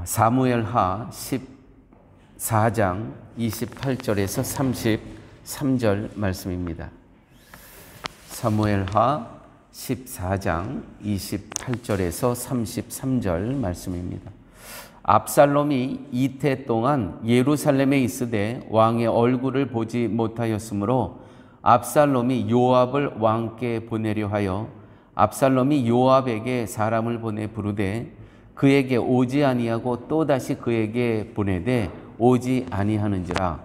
사무엘하 14장 28절에서 33절 말씀입니다. 사무엘하 14장 28절에서 33절 말씀입니다. 압살롬이 이태 동안 예루살렘에 있으되 왕의 얼굴을 보지 못하였으므로 압살롬이 요압을 왕께 보내려 하여 압살롬이 요압에게 사람을 보내 부르되 그에게 오지 아니하고 또다시 그에게 보내되 오지 아니하는지라.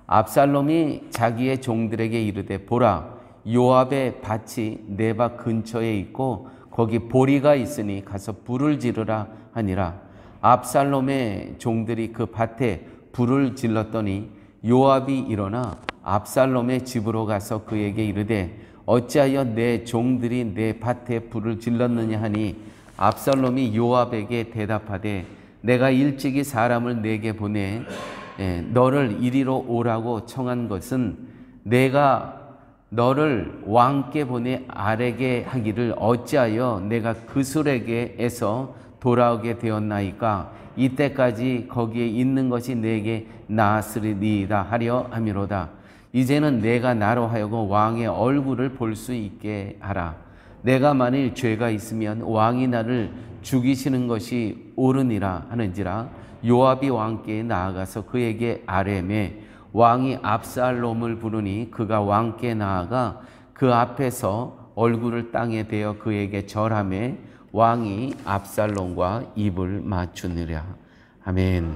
압살롬이 자기의 종들에게 이르되 보라, 요압의 밭이 내 밭 근처에 있고 거기 보리가 있으니 가서 불을 지르라 하니라. 압살롬의 종들이 그 밭에 불을 질렀더니 요압이 일어나 압살롬의 집으로 가서 그에게 이르되 어찌하여 내 종들이 내 밭에 불을 질렀느냐 하니 압살롬이 요압에게 대답하되 내가 일찍이 사람을 내게 보내 너를 이리로 오라고 청한 것은 내가 너를 왕께 보내 아뢰게 하기를 어찌하여 내가 그술에게에서 돌아오게 되었나이까. 이때까지 거기에 있는 것이 내게 나았으리이다 하려 함이로다. 이제는 내가 나로 하여금 왕의 얼굴을 볼 수 있게 하라. 내가 만일 죄가 있으면 왕이 나를 죽이시는 것이 옳으니라 하는지라. 요압이 왕께 나아가서 그에게 아뢰매 왕이 압살롬을 부르니 그가 왕께 나아가 그 앞에서 얼굴을 땅에 대어 그에게 절하매 왕이 압살롬과 입을 맞추느라. 아멘.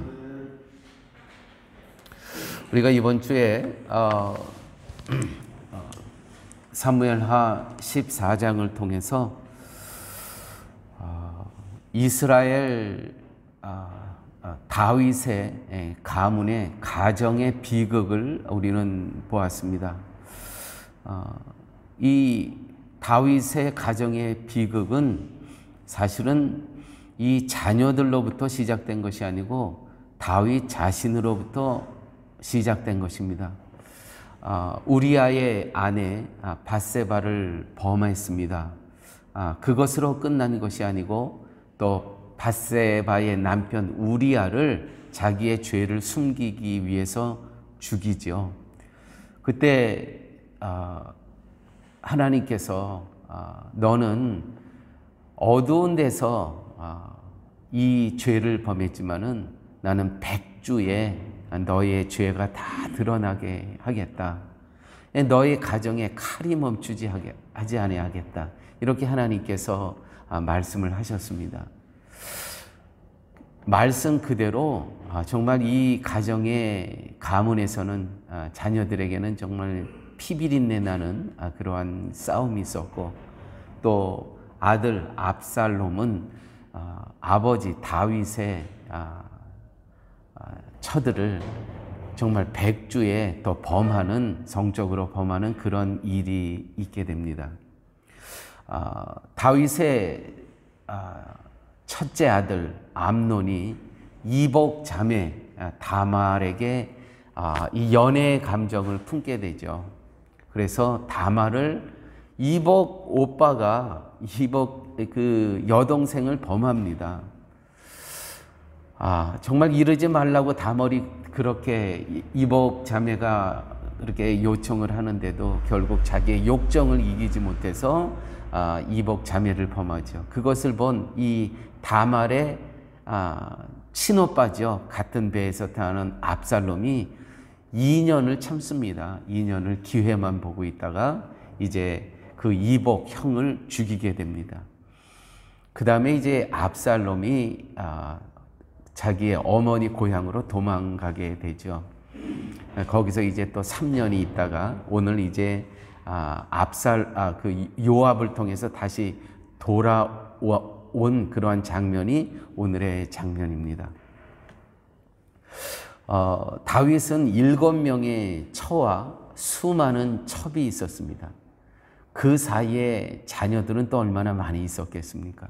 우리가 이번 주에 사무엘하 14장을 통해서 이스라엘 다윗의 가문의 가정의 비극을 우리는 보았습니다. 이 다윗의 가정의 비극은 사실은 이 자녀들로부터 시작된 것이 아니고 다윗 자신으로부터 시작된 것입니다. 우리아의 아내 밧세바를 범했습니다. 그것으로 끝난 것이 아니고 또 밧세바의 남편 우리아를 자기의 죄를 숨기기 위해서 죽이죠. 그때 하나님께서 너는 어두운 데서 이 죄를 범했지만은 나는 백주에 너의 죄가 다 드러나게 하겠다. 너의 가정에 칼이 멈추지 하지 아니하겠다. 이렇게 하나님께서 말씀을 하셨습니다. 말씀 그대로 정말 이 가정의 가문에서는 자녀들에게는 정말 피비린내 나는 그러한 싸움이 있었고 또 아들 압살롬은 아버지 다윗의 처들을 정말 백주에 더 범하는 성적으로 범하는 그런 일이 있게 됩니다. 다윗의 첫째 아들 암논이 이복 자매 다말에게 이 연애의 감정을 품게 되죠. 그래서 다말을 이복 오빠가 이복 그 여동생을 범합니다. 정말 이러지 말라고 다말이 그렇게 이복 자매가 그렇게 요청을 하는데도 결국 자기의 욕정을 이기지 못해서 이복 자매를 범하죠. 그것을 본 이 다말의 친오빠죠. 같은 배에서 타는 압살롬이 2년을 참습니다. 2년을 기회만 보고 있다가 이제 그 이복 형을 죽이게 됩니다. 그 다음에 이제 압살롬이 자기의 어머니 고향으로 도망가게 되죠. 거기서 이제 또 3년이 있다가 오늘 이제 그 요압을 통해서 다시 돌아온 그러한 장면이 오늘의 장면입니다. 다윗은 7명의 처와 수많은 첩이 있었습니다. 그 사이에 자녀들은 또 얼마나 많이 있었겠습니까?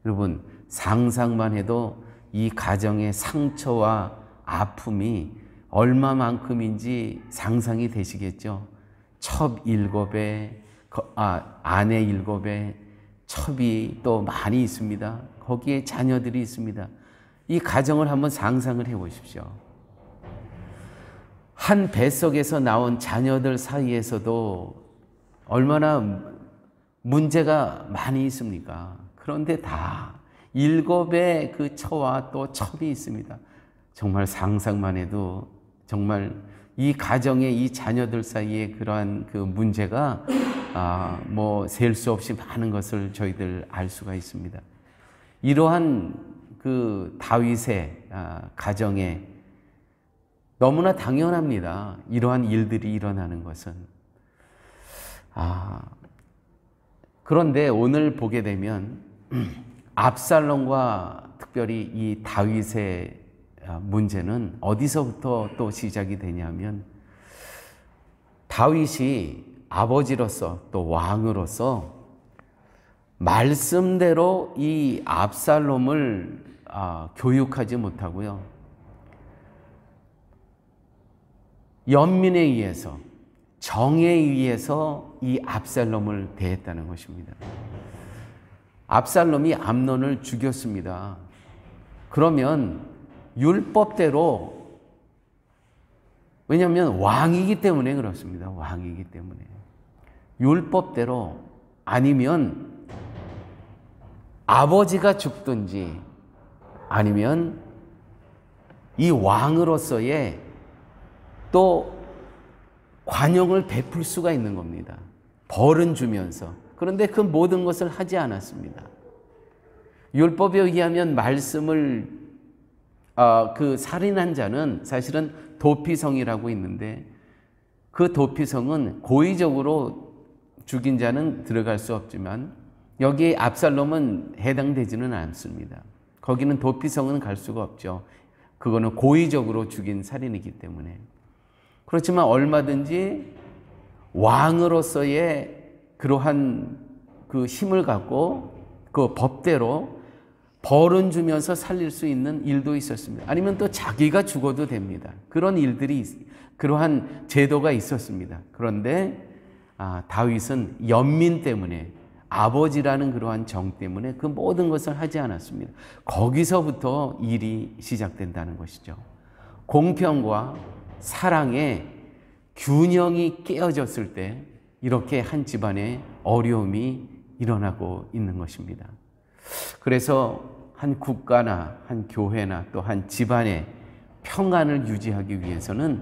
여러분 상상만 해도 이 가정의 상처와 아픔이 얼마만큼인지 상상이 되시겠죠? 첩 7에 아내 7에 첩이 또 많이 있습니다. 거기에 자녀들이 있습니다. 이 가정을 한번 상상을 해 보십시오. 한 뱃속에서 나온 자녀들 사이에서도 얼마나 문제가 많이 있습니까? 그런데 다 7의 그 처와 또 첩이 있습니다. 정말 상상만 해도 정말 이 가정의 이 자녀들 사이에 그러한 그 문제가 뭐 셀 수 없이 많은 것을 저희들 알 수가 있습니다. 이러한 그 다윗의 가정에 너무나 당연합니다. 이러한 일들이 일어나는 것은. 그런데 오늘 보게 되면 압살롬과 특별히 이 다윗의 문제는 어디서부터 또 시작이 되냐면 다윗이 아버지로서 또 왕으로서 말씀대로 이 압살롬을 교육하지 못하고요. 연민에 의해서 정에 의해서 이 압살롬을 대했다는 것입니다. 압살롬이 암논을 죽였습니다. 그러면 율법대로, 왜냐하면 왕이기 때문에 그렇습니다. 왕이기 때문에. 율법대로 아니면 아버지가 죽든지 아니면 이 왕으로서의 또 관용을 베풀 수가 있는 겁니다. 벌은 주면서. 그런데 그 모든 것을 하지 않았습니다. 율법에 의하면 말씀을 그 살인한 자는 사실은 도피성이라고 있는데 그 도피성은 고의적으로 죽인 자는 들어갈 수 없지만 여기에 압살롬은 해당되지는 않습니다. 거기는 도피성은 갈 수가 없죠. 그거는 고의적으로 죽인 살인이기 때문에. 그렇지만 얼마든지 왕으로서의 그러한 그 힘을 갖고 그 법대로 벌은 주면서 살릴 수 있는 일도 있었습니다. 아니면 또 자기가 죽어도 됩니다. 그런 일들이, 그러한 제도가 있었습니다. 그런데 다윗은 연민 때문에, 아버지라는 그러한 정 때문에 그 모든 것을 하지 않았습니다. 거기서부터 일이 시작된다는 것이죠. 공평과 사랑의 균형이 깨어졌을 때 이렇게 한 집안에 어려움이 일어나고 있는 것입니다. 그래서 한 국가나 한 교회나 또 한 집안의 평안을 유지하기 위해서는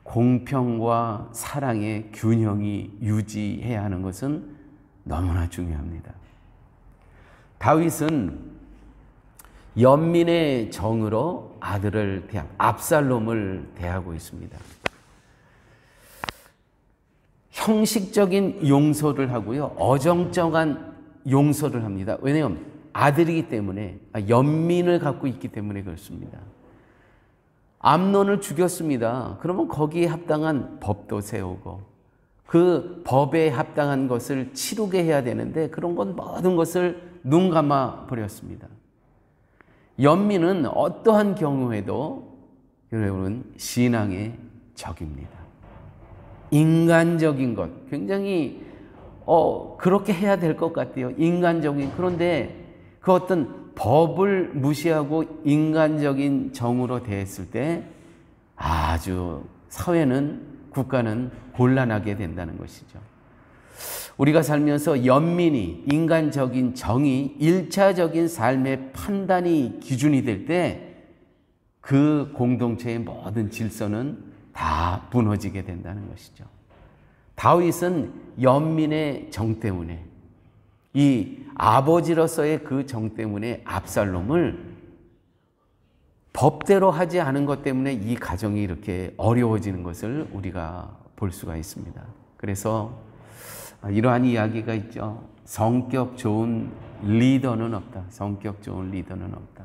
공평과 사랑의 균형이 유지해야 하는 것은 너무나 중요합니다. 다윗은 연민의 정으로 아들을 압살롬을 대하고 있습니다. 형식적인 용서를 하고요, 어정쩡한 용서를 합니다. 왜냐하면 아들이기 때문에, 연민을 갖고 있기 때문에 그렇습니다. 암논을 죽였습니다. 그러면 거기에 합당한 법도 세우고 그 법에 합당한 것을 치르게 해야 되는데 그런 건 모든 것을 눈 감아 버렸습니다. 연민은 어떠한 경우에도 여러분 신앙의 적입니다. 인간적인 것, 굉장히 그렇게 해야 될 것 같아요. 인간적인. 그런데 그 어떤 법을 무시하고 인간적인 정으로 대했을 때 아주 사회는, 국가는 곤란하게 된다는 것이죠. 우리가 살면서 연민이, 인간적인 정이 1차적인 삶의 판단이 기준이 될 때 그 공동체의 모든 질서는 다 무너지게 된다는 것이죠. 다윗은 연민의 정 때문에, 이 아버지로서의 그 정 때문에 압살롬을 법대로 하지 않은 것 때문에 이 가정이 이렇게 어려워지는 것을 우리가 볼 수가 있습니다. 그래서 이러한 이야기가 있죠. 성격 좋은 리더는 없다. 성격 좋은 리더는 없다.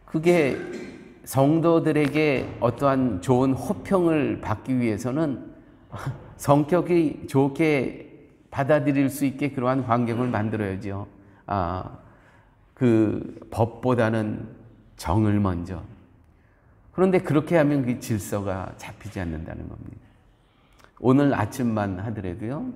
그게 성도들에게 어떠한 좋은 호평을 받기 위해서는 성격이 좋게 받아들일 수 있게 그러한 환경을 만들어야죠. 그 법보다는 정을 먼저. 그런데 그렇게 하면 그 질서가 잡히지 않는다는 겁니다. 오늘 아침만 하더라도요,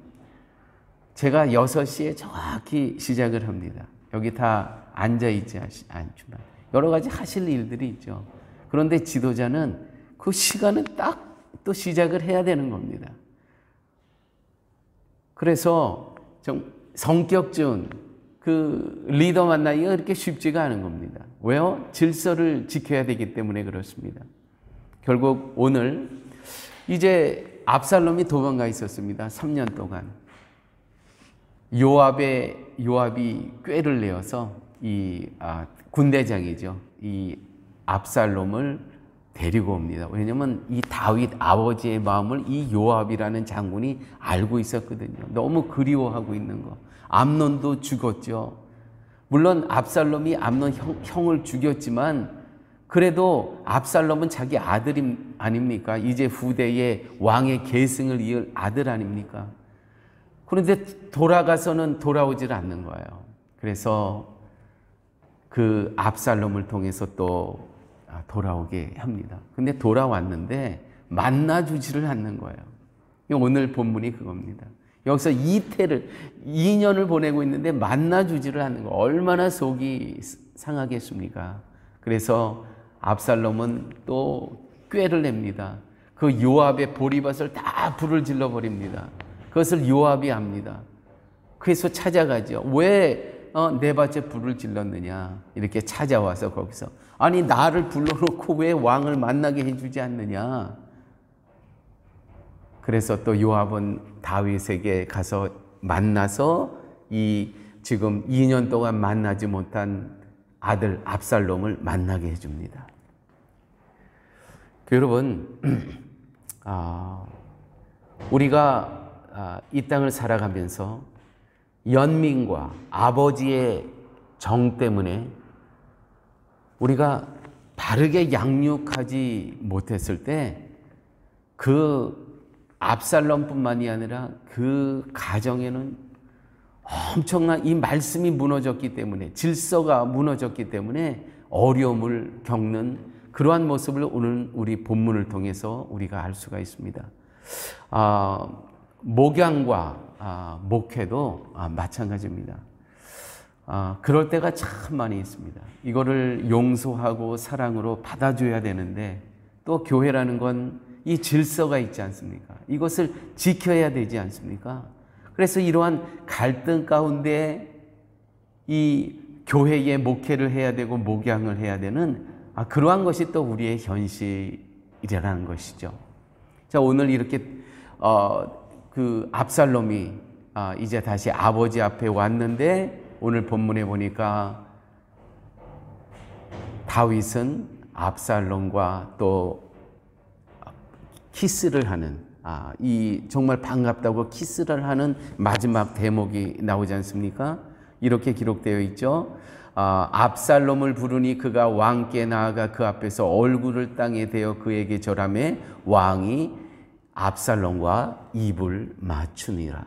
제가 6시에 정확히 시작을 합니다. 여기 다 앉아있지 않지만 여러 가지 하실 일들이 있죠. 그런데 지도자는 그 시간은 딱 또 시작을 해야 되는 겁니다. 그래서 좀 성격준 그 리더 만나기가 그렇게 쉽지가 않은 겁니다. 왜요? 질서를 지켜야 되기 때문에 그렇습니다. 결국 오늘 이제 압살롬이 도망가 있었습니다. 3년 동안. 요압이 꾀를 내어서 이 군대장이죠. 이 압살롬을 데리고 옵니다. 왜냐하면 이 다윗 아버지의 마음을 이 요압이라는 장군이 알고 있었거든요. 너무 그리워하고 있는 거. 암논도 죽었죠. 물론 압살롬이 암논 형을 죽였지만 그래도 압살롬은 자기 아들 아닙니까? 이제 후대의 왕의 계승을 이을 아들 아닙니까? 그런데 돌아가서는 돌아오질 않는 거예요. 그래서 그 압살롬을 통해서 또 돌아오게 합니다. 근데 돌아왔는데 만나주지를 않는 거예요. 오늘 본문이 그겁니다. 여기서 2년을 보내고 있는데 만나주지를 않는 거 얼마나 속이 상하겠습니까? 그래서 압살롬은 또 꾀를 냅니다. 그 요압의 보리밭을 다 불을 질러버립니다. 그것을 요압이 압니다. 그래서 찾아가죠. 왜 내 밭에 불을 질렀느냐 이렇게 찾아와서 거기서 아니 나를 불러놓고 왜 왕을 만나게 해주지 않느냐. 그래서 또 요압은 다윗에게 가서 만나서 이 지금 2년 동안 만나지 못한 아들 압살롬을 만나게 해줍니다. 여러분, 우리가 이 땅을 살아가면서 연민과 아버지의 정 때문에 우리가 바르게 양육하지 못했을 때 그 압살롬뿐만이 아니라 그 가정에는 엄청난 이 말씀이 무너졌기 때문에 질서가 무너졌기 때문에 어려움을 겪는 그러한 모습을 오늘 우리 본문을 통해서 우리가 알 수가 있습니다. 목양과 목회도 마찬가지입니다. 그럴 때가 참 많이 있습니다. 이거를 용서하고 사랑으로 받아줘야 되는데 또 교회라는 건 이 질서가 있지 않습니까? 이것을 지켜야 되지 않습니까? 그래서 이러한 갈등 가운데 이 교회에 목회를 해야 되고 목양을 해야 되는 그러한 것이 또 우리의 현실이라는 것이죠. 자, 오늘 이렇게 그 압살롬이 이제 다시 아버지 앞에 왔는데 오늘 본문에 보니까 다윗은 압살롬과 또 키스를 하는 이 정말 반갑다고 키스를 하는 마지막 대목이 나오지 않습니까? 이렇게 기록되어 있죠. 압살롬을 부르니 그가 왕께 나아가 그 앞에서 얼굴을 땅에 대어 그에게 절하매 왕이 압살롬과 입을 맞추니라.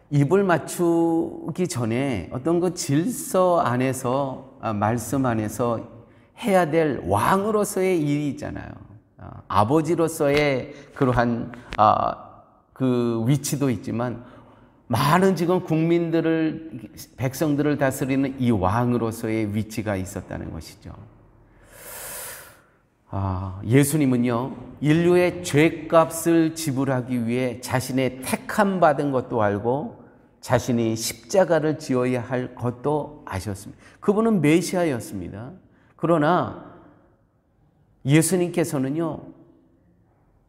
입을 맞추기 전에 어떤 그 질서 안에서 말씀 안에서 해야 될 왕으로서의 일이 있잖아요. 아버지로서의 그러한 그 위치도 있지만 많은 지금 백성들을 다스리는 이 왕으로서의 위치가 있었다는 것이죠. 예수님은요, 인류의 죄값을 지불하기 위해 자신의 택함 받은 것도 알고 자신이 십자가를 지어야 할 것도 아셨습니다. 그분은 메시아였습니다. 그러나 예수님께서는요,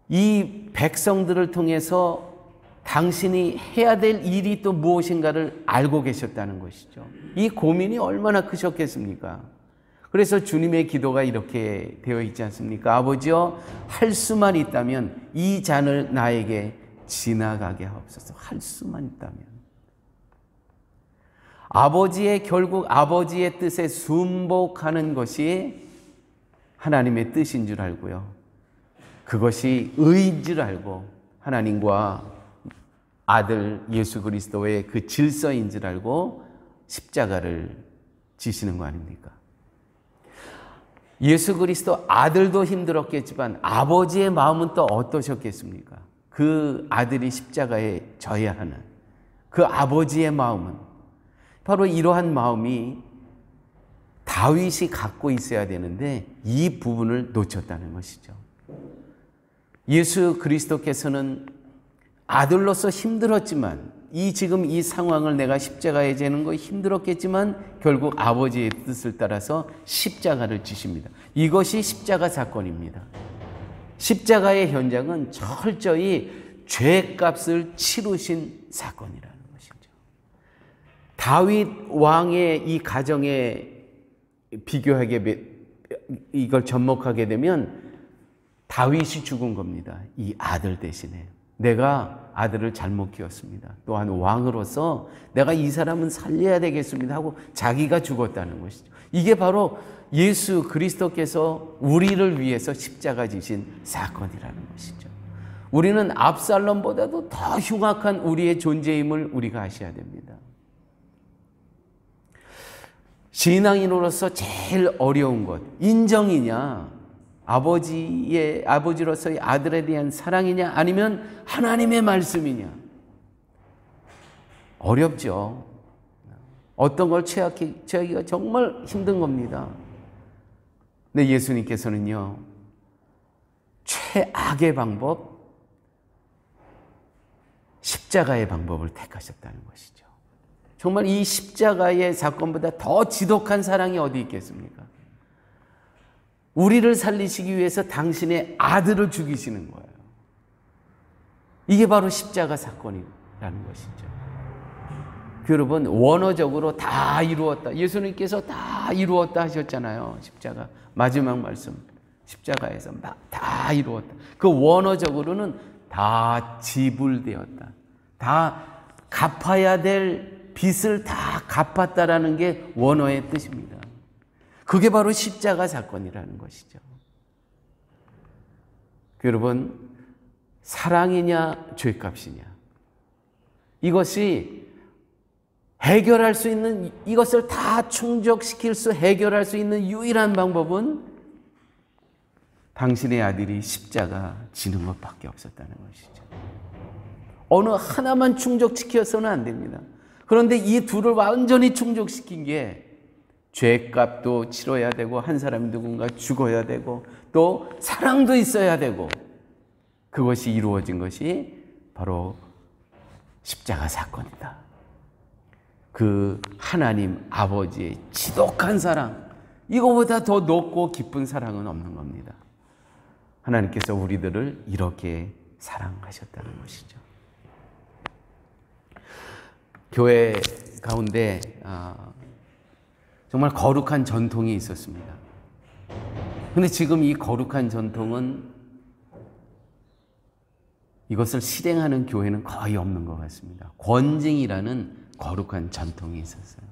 이 백성들을 통해서 당신이 해야 될 일이 또 무엇인가를 알고 계셨다는 것이죠. 이 고민이 얼마나 크셨겠습니까? 그래서 주님의 기도가 이렇게 되어 있지 않습니까? 아버지여, 할 수만 있다면 이 잔을 나에게 지나가게 하옵소서. 할 수만 있다면. 결국 아버지의 뜻에 순복하는 것이 하나님의 뜻인 줄 알고요. 그것이 의인 줄 알고 하나님과 아들 예수 그리스도의 그 질서인 줄 알고 십자가를 지시는 거 아닙니까? 예수 그리스도 아들도 힘들었겠지만 아버지의 마음은 또 어떠셨겠습니까? 그 아들이 십자가에 져야 하는 그 아버지의 마음은 바로 이러한 마음이 다윗이 갖고 있어야 되는데 이 부분을 놓쳤다는 것이죠. 예수 그리스도께서는 아들로서 힘들었지만 지금 이 상황을 내가 십자가에 지는 거 힘들었겠지만 결국 아버지의 뜻을 따라서 십자가를 지십니다. 이것이 십자가 사건입니다. 십자가의 현장은 철저히 죄값을 치르신 사건이라는 것이죠. 다윗 왕의 이 가정에 이걸 접목하게 되면 다윗이 죽은 겁니다. 이 아들 대신에. 내가 아들을 잘못 키웠습니다. 또한 왕으로서 내가 이 사람은 살려야 되겠습니다 하고 자기가 죽었다는 것이죠. 이게 바로 예수 그리스도께서 우리를 위해서 십자가 지신 사건이라는 것이죠. 우리는 압살롬보다도 더 흉악한 우리의 존재임을 우리가 아셔야 됩니다. 신앙인으로서 제일 어려운 것, 인정이냐, 아버지로서의 아들에 대한 사랑이냐, 아니면 하나님의 말씀이냐. 어렵죠. 어떤 걸 취하기가 정말 힘든 겁니다. 근데 예수님께서는요, 최악의 방법, 십자가의 방법을 택하셨다는 것이죠. 정말 이 십자가의 사건보다 더 지독한 사랑이 어디 있겠습니까? 우리를 살리시기 위해서 당신의 아들을 죽이시는 거예요. 이게 바로 십자가 사건이라는 것이죠. 여러분, 원어적으로 다 이루었다. 예수님께서 다 이루었다 하셨잖아요. 십자가 마지막 말씀, 십자가에서 다 이루었다. 그 원어적으로는 다 지불되었다. 다 갚아야 될 빚을 다 갚았다라는 게 원어의 뜻입니다. 그게 바로 십자가 사건이라는 것이죠. 여러분, 사랑이냐 죄값이냐, 이것이 해결할 수 있는, 이것을 다 충족시킬 해결할 수 있는 유일한 방법은 당신의 아들이 십자가 지는 것밖에 없었다는 것이죠. 어느 하나만 충족시켜서는 안 됩니다. 그런데 이 둘을 완전히 충족시킨 게 죄값도 치러야 되고, 한 사람이 누군가 죽어야 되고, 또 사랑도 있어야 되고, 그것이 이루어진 것이 바로 십자가 사건이다. 그 하나님 아버지의 지독한 사랑, 이거보다 더 높고 깊은 사랑은 없는 겁니다. 하나님께서 우리들을 이렇게 사랑하셨다는 것이죠. 교회 가운데 정말 거룩한 전통이 있었습니다. 그런데 지금 이 거룩한 전통은, 이것을 실행하는 교회는 거의 없는 것 같습니다. 권징이라는 거룩한 전통이 있었어요.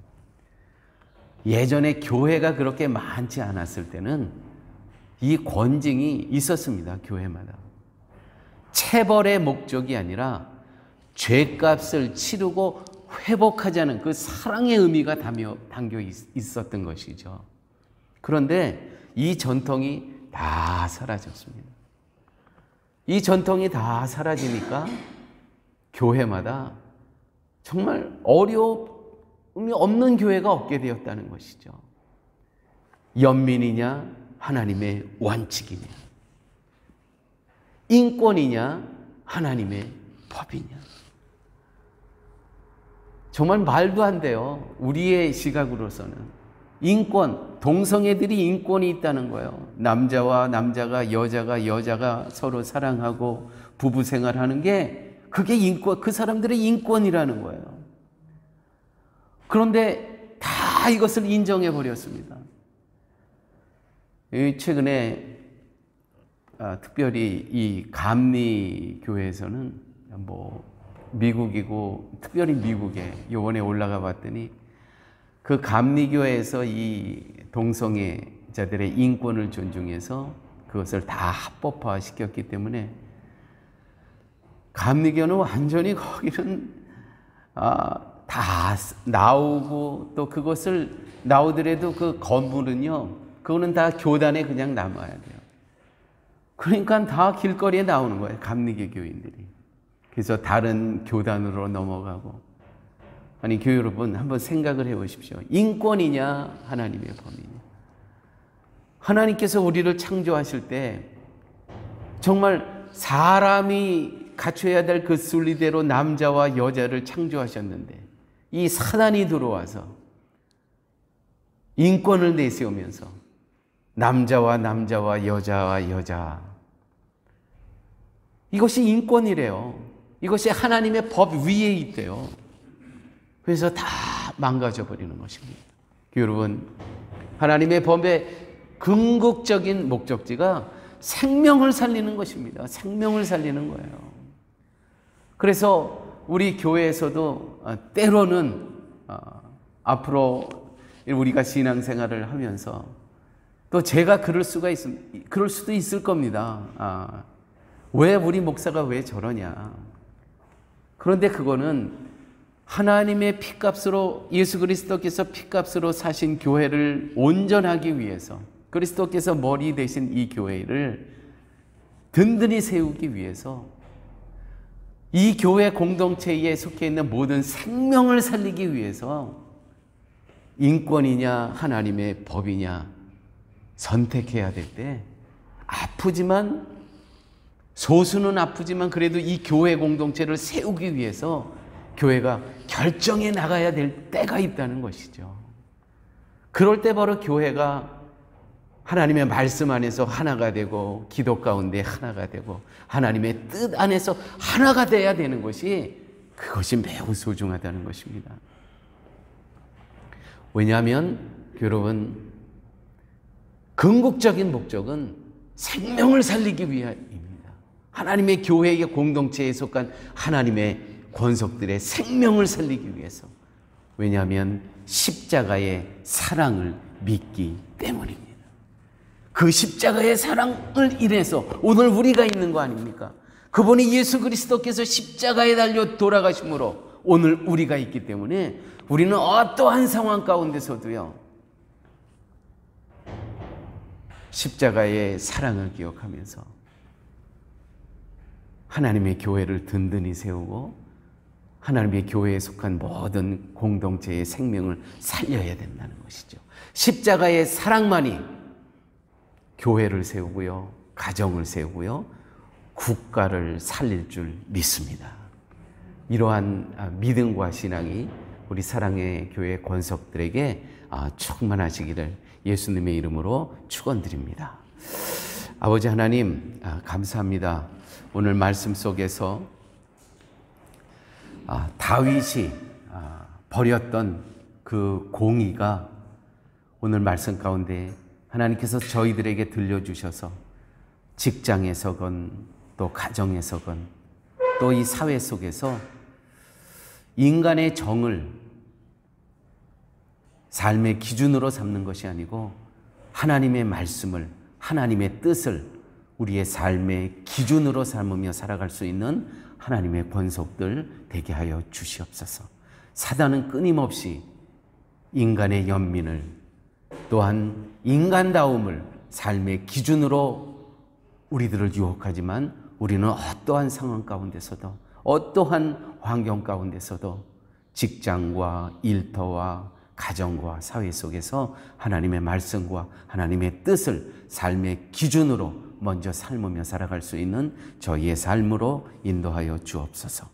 예전에 교회가 그렇게 많지 않았을 때는 이 권징이 있었습니다. 교회마다. 체벌의 목적이 아니라 죄값을 치르고 회복하자는 그 사랑의 의미가 담겨 있었던 것이죠. 그런데 이 전통이 다 사라졌습니다. 이 전통이 다 사라지니까 교회마다 정말 어려움이 없는 교회가 없게 되었다는 것이죠. 연민이냐 하나님의 원칙이냐, 인권이냐 하나님의 법이냐. 정말 말도 안 돼요. 우리의 시각으로서는. 인권, 동성애들이 인권이 있다는 거예요. 남자와 남자가, 여자가 서로 사랑하고 부부 생활하는 게, 그게 인권, 그 사람들의 인권이라는 거예요. 그런데 다 이것을 인정해 버렸습니다. 최근에 특별히 이 감리교회에서는 미국이고, 특별히 미국에 이번에 올라가 봤더니 그 감리교회에서 이 동성애자들의 인권을 존중해서 그것을 다 합법화 시켰기 때문에 감리교는 완전히 거기는 다 나오고, 또 그것을 나오더라도 그 건물은요, 그거는 다 교단에 그냥 남아야 돼요. 그러니까 다 길거리에 나오는 거예요, 감리교 교인들이. 그래서 다른 교단으로 넘어가고. 아니, 교회 여러분, 한번 생각을 해 보십시오. 인권이냐, 하나님의 법이냐. 하나님께서 우리를 창조하실 때 정말 사람이 갖춰야 될 그 순리대로 남자와 여자를 창조하셨는데, 이 사단이 들어와서 인권을 내세우면서 남자와 남자와 여자와 여자, 이것이 인권이래요. 이것이 하나님의 법 위에 있대요. 그래서 다 망가져 버리는 것입니다. 여러분, 하나님의 법의 궁극적인 목적지가 생명을 살리는 것입니다. 생명을 살리는 거예요. 그래서 우리 교회에서도 때로는 앞으로 우리가 신앙생활을 하면서 또 제가 그럴 수도 있을 겁니다. 왜 우리 목사가 왜 저러냐. 그런데 그거는 하나님의 피값으로, 예수 그리스도께서 피값으로 사신 교회를 온전하기 위해서, 그리스도께서 머리 되신 이 교회를 든든히 세우기 위해서 이 교회 공동체에 속해 있는 모든 생명을 살리기 위해서 인권이냐 하나님의 법이냐 선택해야 될 때, 아프지만, 소수는 아프지만 그래도 이 교회 공동체를 세우기 위해서 교회가 결정해 나가야 될 때가 있다는 것이죠. 그럴 때 바로 교회가 하나님의 말씀 안에서 하나가 되고, 기도 가운데 하나가 되고, 하나님의 뜻 안에서 하나가 돼야 되는 것이, 그것이 매우 소중하다는 것입니다. 왜냐하면 여러분, 궁극적인 목적은 생명을 살리기 위함입니다. 하나님의 교회의 공동체에 속한 하나님의 권속들의 생명을 살리기 위해서. 왜냐하면 십자가의 사랑을 믿기 때문입니다. 그 십자가의 사랑을 인해서 오늘 우리가 있는 거 아닙니까? 그분이 예수 그리스도께서 십자가에 달려 돌아가심으로 오늘 우리가 있기 때문에 우리는 어떠한 상황 가운데서도요, 십자가의 사랑을 기억하면서 하나님의 교회를 든든히 세우고 하나님의 교회에 속한 모든 공동체의 생명을 살려야 된다는 것이죠. 십자가의 사랑만이 교회를 세우고요, 가정을 세우고요, 국가를 살릴 줄 믿습니다. 이러한 믿음과 신앙이 우리 사랑의 교회 권속들에게 충만하시기를 예수님의 이름으로 축원드립니다. 아버지 하나님, 감사합니다. 오늘 말씀 속에서 다윗이 버렸던 그 공의가 오늘 말씀 가운데 하나님께서 저희들에게 들려주셔서 직장에서건 또 가정에서건 또 이 사회 속에서 인간의 정을 삶의 기준으로 삼는 것이 아니고 하나님의 말씀을, 하나님의 뜻을 우리의 삶의 기준으로 삼으며 살아갈 수 있는 하나님의 권속들 되게 하여 주시옵소서. 사단은 끊임없이 인간의 연민을, 또한 인간다움을 삶의 기준으로 우리들을 유혹하지만 우리는 어떠한 상황 가운데서도, 어떠한 환경 가운데서도 직장과 일터와 가정과 사회 속에서 하나님의 말씀과 하나님의 뜻을 삶의 기준으로 먼저 삶으며 살아갈 수 있는 저희의 삶으로 인도하여 주옵소서.